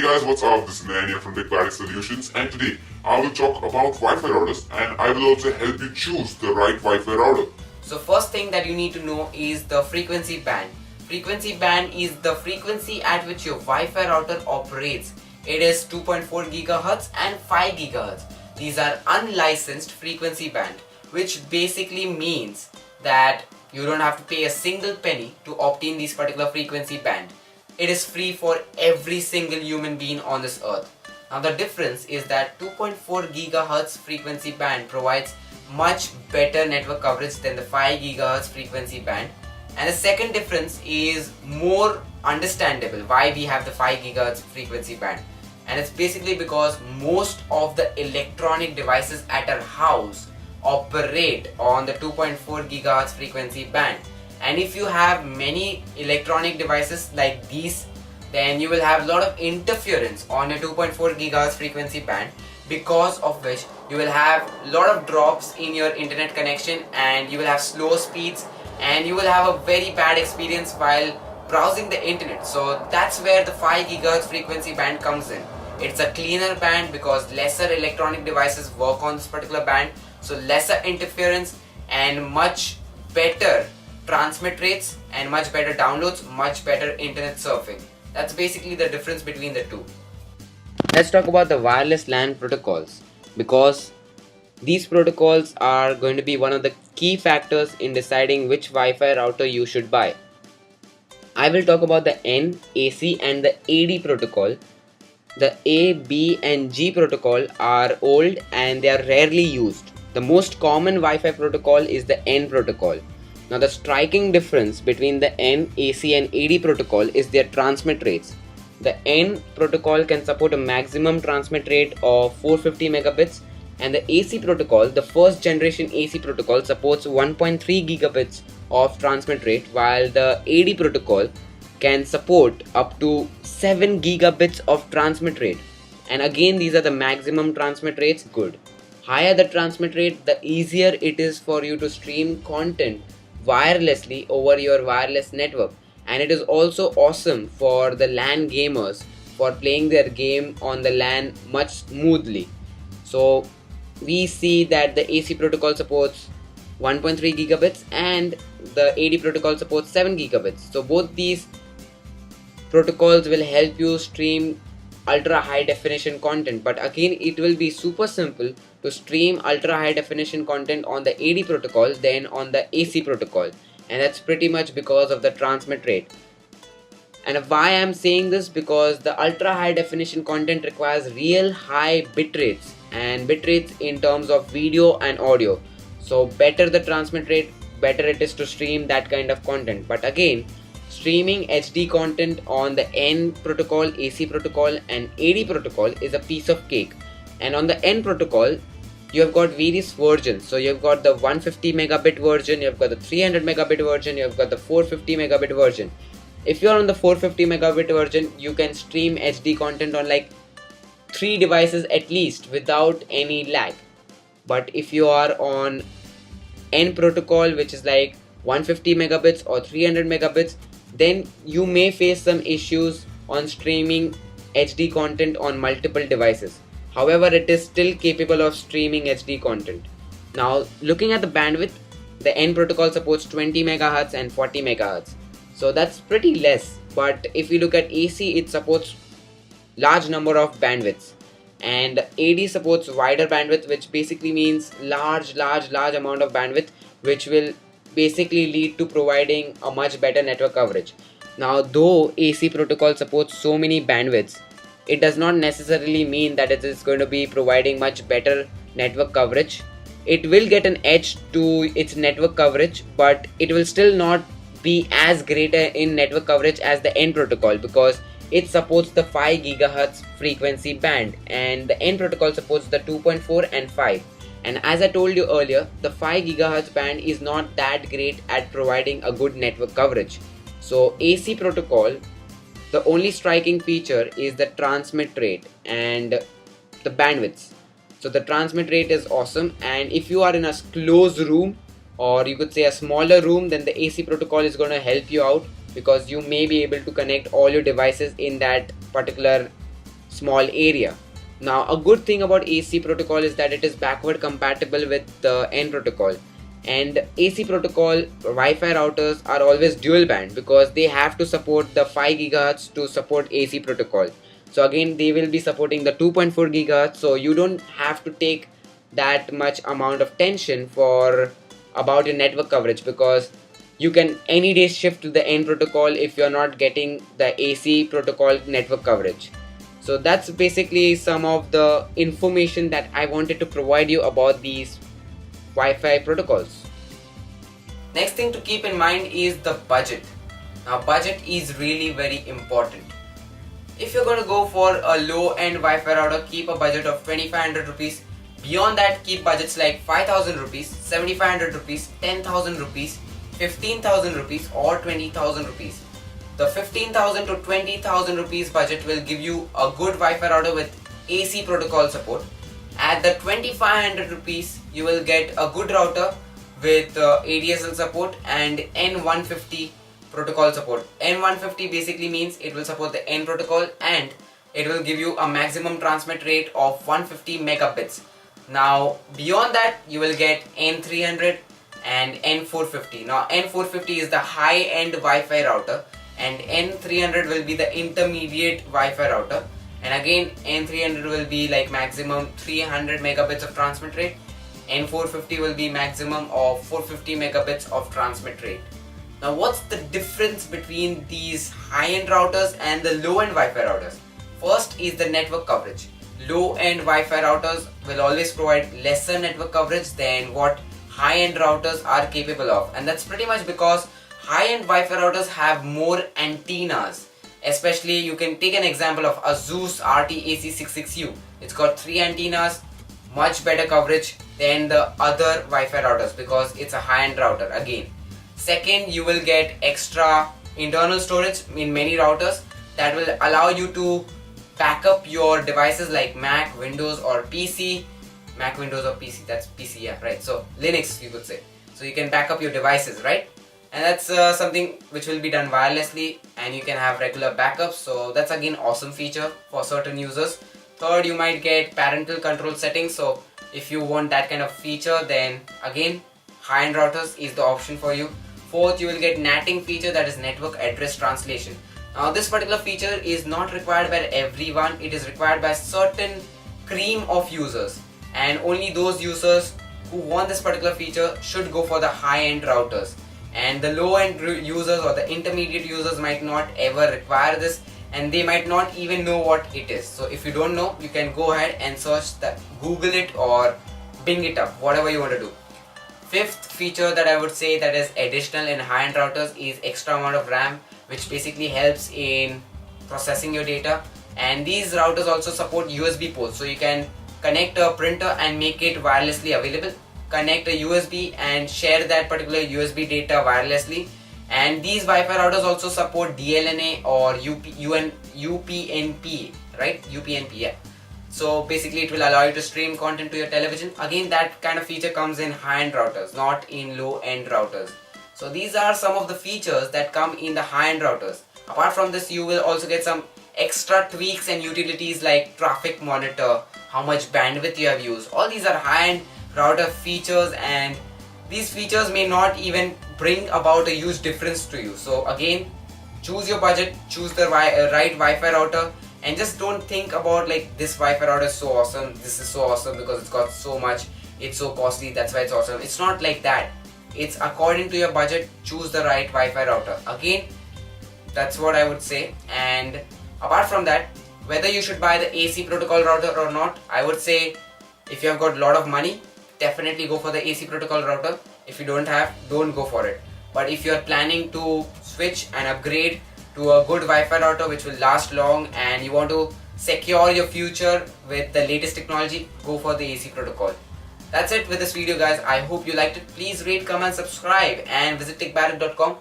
guys, what's up? This is Nanya from Big Planet Solutions, and today I will talk about Wi-Fi routers, and I will also help you choose the right Wi-Fi router. So first thing that you need to know is the frequency band. Frequency band is the frequency at which your Wi-Fi router operates. It is 2.4 GHz and 5 GHz. These are unlicensed frequency band, which basically means that you don't have to pay a single penny to obtain these particular frequency band. It is free for every single human being on this earth. Now the difference is that 2.4 GHz frequency band provides much better network coverage than the 5 GHz frequency band. And the second difference is more understandable why we have the 5 GHz frequency band. And it's basically because most of the electronic devices at our house operate on the 2.4 GHz frequency band. And if you have many electronic devices like these, then you will have a lot of interference on a 2.4 GHz frequency band, because of which you will have a lot of drops in your internet connection, and you will have slow speeds, and you will have a very bad experience while browsing the internet. So that's where the 5 GHz frequency band comes in. It's a cleaner band because lesser electronic devices work on this particular band, so lesser interference and much better transmit rates and much better downloads, much better internet surfing. That's basically the difference between the two. Let's talk about the wireless LAN protocols, because these protocols are going to be one of the key factors in deciding which Wi-Fi router you should buy. I will talk about the N, AC and the AD protocol. The A, B and G protocol are old and they are rarely used. The most common Wi-Fi protocol is the N protocol. Now the striking difference between the N, AC and AD protocol is their transmit rates. The N protocol can support a maximum transmit rate of 450 megabits, and the AC protocol, the first generation AC protocol, supports 1.3 gigabits of transmit rate, while the AD protocol can support up to 7 gigabits of transmit rate. And again, these are the maximum transmit rates. Good. Higher the transmit rate, the easier it is for you to stream content wirelessly over your wireless network. And it is also awesome for the LAN gamers for playing their game on the LAN much smoothly. So we see that the AC protocol supports 1.3 gigabits and the AD protocol supports 7 gigabits. So both these protocols will help you stream ultra high definition content, but again it will be super simple to stream ultra high definition content on the AD protocol than on the AC protocol, and that's pretty much because of the transmit rate. And why I'm saying this, because the ultra high definition content requires real high bit rates, and bit rates in terms of video and audio. So better the transmit rate, better it is to stream that kind of content. But again, streaming HD content on the N protocol, AC protocol and AD protocol is a piece of cake. And on the N protocol, you have got various versions. So you've got the 150 megabit version, you've got the 300 megabit version, you've got the 450 megabit version. If you're on the 450 megabit version, you can stream HD content on like 3 devices at least without any lag. But if you are on N protocol, which is like 150 megabits or 300 megabits, then you may face some issues on streaming HD content on multiple devices. However, it is still capable of streaming HD content. Now, looking at the bandwidth, the N protocol supports 20 megahertz and 40 megahertz. So that's pretty less. But if you look at AC, it supports large number of bandwidths. And AD supports wider bandwidth, which basically means large amount of bandwidth, which will basically lead to providing a much better network coverage. Now, though AC protocol supports so many bandwidths, it does not necessarily mean that it is going to be providing much better network coverage. It will get an edge to its network coverage, but it will still not be as great in network coverage as the N protocol, because it supports the 5 GHz frequency band and the N protocol supports the 2.4 and 5. And as I told you earlier, the 5 GHz band is not that great at providing a good network coverage. So AC protocol, the only striking feature is the transmit rate and the bandwidths. So the transmit rate is awesome, and if you are in a closed room, or you could say a smaller room, then the AC protocol is going to help you out, because you may be able to connect all your devices in that particular small area. Now, a good thing about AC protocol is that it is backward compatible with the N protocol. And AC protocol Wi-Fi routers are always dual band because they have to support the 5 GHz to support AC protocol. So again, they will be supporting the 2.4 GHz, so you don't have to take that much amount of tension for about your network coverage, because you can any day shift to the N protocol if you're not getting the AC protocol network coverage. So that's basically some of the information that I wanted to provide you about these Wi-Fi protocols. Next thing to keep in mind is the budget. Now, budget is really very important. If you're going to go for a low-end Wi-Fi router, keep a budget of 2500 rupees. Beyond that, keep budgets like 5000 rupees, 7500 rupees, 10,000 rupees, 15,000 rupees or 20,000 rupees. The 15,000 to 20,000 rupees budget will give you a good Wi-Fi router with AC protocol support. At the 2500 rupees, you will get a good router with ADSL support and N150 protocol support. N150 basically means it will support the N protocol and it will give you a maximum transmit rate of 150 megabits. Now, beyond that, you will get N300 and N450. Now, N450 is the high-end Wi-Fi router and N300 will be the intermediate Wi-Fi router. And again, N300 will be like maximum 300 megabits of transmit rate. N450 will be maximum of 450 megabits of transmit rate. Now, what's the difference between these high-end routers and the low-end Wi-Fi routers? First is the network coverage. Low-end Wi-Fi routers will always provide lesser network coverage than what high-end routers are capable of, and that's pretty much because high-end Wi-Fi routers have more antennas. Especially, you can take an example of Asus RT-AC66U. It's got 3 antennas, much better coverage than the other Wi-Fi routers because it's a high-end router again. Second, you will get extra internal storage in many routers that will allow you to back up your devices like Mac, Windows or PC. Mac, Windows or PC, that's PC, yeah, right. So Linux, you could say. So you can back up your devices, right? And that's something which will be done wirelessly and you can have regular backups. So that's again awesome feature for certain users. Third, you might get parental control settings. So if you want that kind of feature, then again high-end routers is the option for you. Fourth, you will get NATing feature, that is network address translation. Now this particular feature is not required by everyone. It is required by certain cream of users, and only those users who want this particular feature should go for the high-end routers. And the low-end users or the intermediate users might not ever require this, and they might not even know what it is. So if you don't know, you can go ahead and search that, Google it or Bing it up, whatever you want to do. Fifth feature that I would say that is additional in high-end routers is extra amount of RAM, which basically helps in processing your data. And these routers also support USB ports, so you can connect a printer and make it wirelessly available. Connect a USB and share that particular USB data wirelessly. And these Wi-Fi routers also support DLNA or UPnP, right? UPnP, yeah. So basically it will allow you to stream content to your television. Again, that kind of feature comes in high-end routers, not in low-end routers. So these are some of the features that come in the high-end routers. Apart from this, you will also get some extra tweaks and utilities like traffic monitor, how much bandwidth you have used. All these are high-end router features, and these features may not even bring about a huge difference to you. So again, choose your budget, choose the right Wi-Fi router, and just don't think about like this Wi-Fi router is so awesome, this is so awesome because it's got so much, it's so costly, that's why it's awesome. It's not like that. It's according to your budget. Choose the right Wi-Fi router. Again, that's what I would say. And apart from that, whether you should buy the AC protocol router or not, I would say if you have got a lot of money, definitely go for the AC protocol router. If you don't have, don't go for it. But if you are planning to switch and upgrade to a good Wi-Fi router which will last long and you want to secure your future with the latest technology, go for the AC protocol. That's it with this video, guys. I hope you liked it. Please rate, comment, subscribe and visit techbarrack.com.